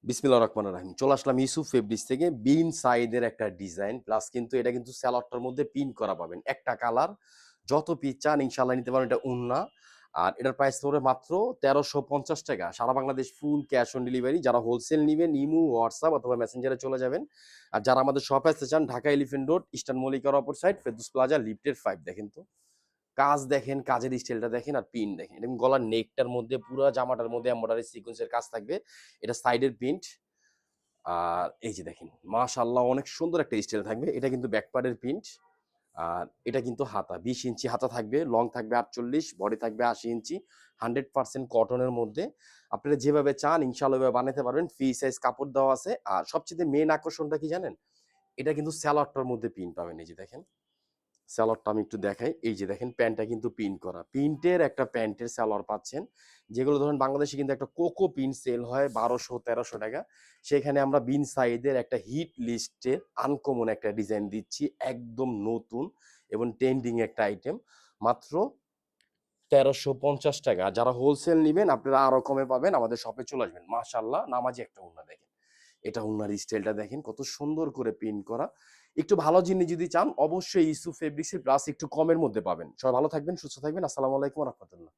বিসমিল্লাহির রহমানির রহিম। চলে আসলাম ইউসুফ ফেব্রিক্স থেকে বিন সাইদের একটা ডিজাইন প্লাস কিন্তু এটা কিন্তু স্যালোয়ারটার মধ্যে পিন করা পাবেন। একটা কালার যত পিস চান ইনশাআল্লাহ নিতে পারেন। এটা ওন্না। আর এটার প্রাইস পড়বে মাত্র ৳১৩৫০। সারা Bangladesh full cash on delivery. যারা হোলসেল নিবেন ইমো, হোয়াটসঅ্যাপ অথবা মেসেঞ্জারে চলে যাবেন। আর যারা আমাদের শপে আসতে চান ঢাকা এলিফ্যান্ট রোড, ইস্টার্ন মল্লিকার অপর সাইড, ফেরদৌস প্লাজা, লিফটের ৫ দেখেন তো। কাজ দেখেন, কাজের স্টাইলটা দেখেন আর প্রিন্ট দেখেন। এবং গলার নেকটার মধ্যে পুরা জামাটার মধ্যে এমব্রয়ডারি সিকোয়েন্সের কাজ থাকবে। এটা সাইডের প্রিন্ট। আর এই যে দেখেন মাশাআল্লাহ অনেক সুন্দর একটা স্টাইল থাকবে। এটা কিন্তু ব্যাক পার্টের প্রিন্ট। আর এটা কিন্তু হাতা ২০ ইঞ্চি হাতা থাকবে, লং থাকবে ৪৮, বডি থাকবে ৮০ ইঞ্চি, 100% কটনের মধ্যে। আপনারা যেভাবে চান ইনশাআল্লাহ ওইভাবে বানাতে পারবেন। ফ্রি সাইজ কাপড় দেওয়া আছে। আর সবচেয়ে মেইন আকর্ষণটা কি জানেন? এটা কিন্তু সালোয়ারটার মধ্যে প্রিন্ট পাবেন। এই যে দেখেন। সালোয়ারটা আমি একটু দেখাই। এই যে দেখেন প্যান্টটা কিন্তু প্রিন্ট করা। প্রিন্টের একটা প্যান্টের সালোয়ার পাচ্ছেন। যেগুলো ধরুন বাংলাদেশে কিন্তু একটা কোকো প্রিন্ট সেল হয় ৳১২০০-১৩০০। সেখানে আমরা বিন সাইদের একটা হিট লিস্টের আনকমন একটা ডিজাইন দিচ্ছি। একদম নতুন এবং ট্রেন্ডিং একটা আইটেম। মাত্র ৳১৩৫০। আর যারা হোলসেল নিবেন আপনারা আরো কমে পাবেন। আমাদের শপে চলে আসবেন। মাশাআল্লাহ নামাজি একটা ওড়না দেখেন। এটা ওড়নার স্টাইলটা দেখেন কত সুন্দর করে প্রিন্ট করা। একটু ভালো জিনিস যদি চান অবশ্যই ইউসুফ ফেব্রিক্সের প্লাস একটু কমের মধ্যে পাবেন। সবাই ভালো থাকবেন, সুস্থ থাকবেন। আসসালামু আলাইকুম ওয়া রাহমাতুল্লাহ।